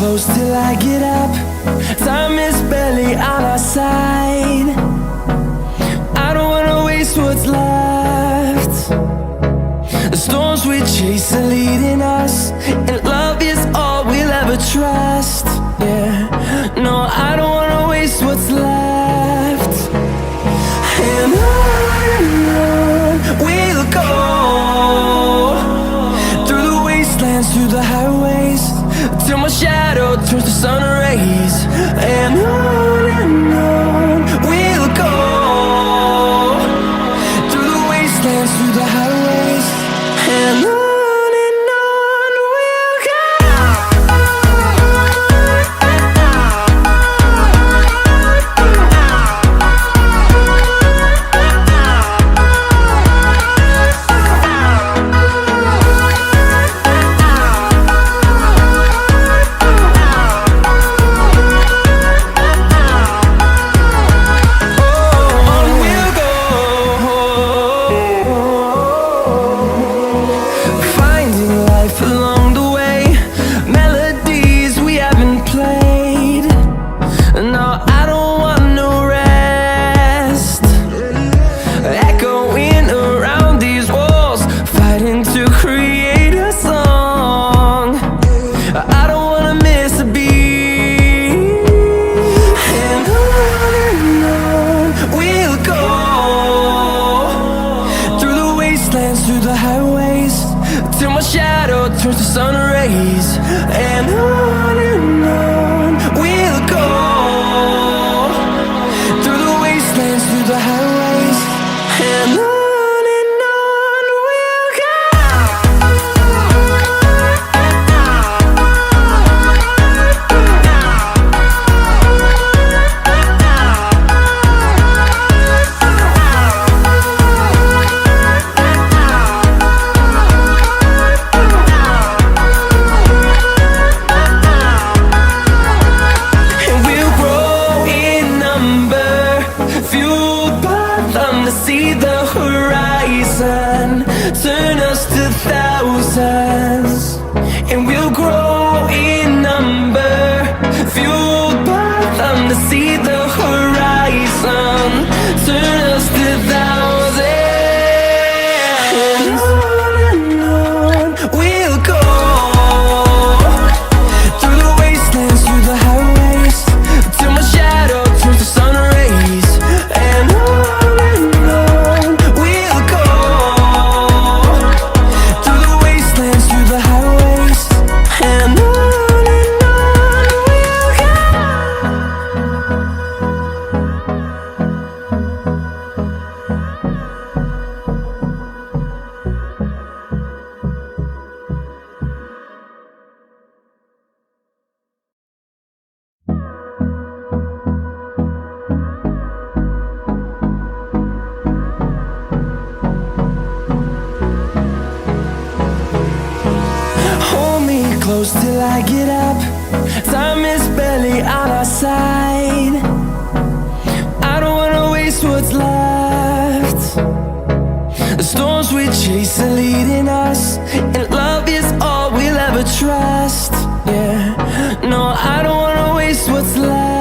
close till I get up. Time is barely on our side. I don't wanna waste what's left. The storms we chase are leading us, and love is all we'll ever trust. Yeah, no, I don't wanna waste what's left. And on we'll go, through the wastelands, through the highways, till my shadow turns to sun rays. And on we'll go, through the wastelands, through the highways, and on we'll go. Through the highways, till my shadow turns to sun rays. And on we'll go, through the wastelands, through the highways, and on we'll go. See the horizon turn us to thousands, and we'll grow in number, fueled by them. To see the horizon turn us to thousands, and on we'll go, through the wastelands, through the highways, till my shadow turns to sun rays. And close till I get up. Time is barely on our side. I don't wanna waste what's left. The storms we chase are leading us, and love is all we'll ever trust. Yeah, no, I don't wanna waste what's left.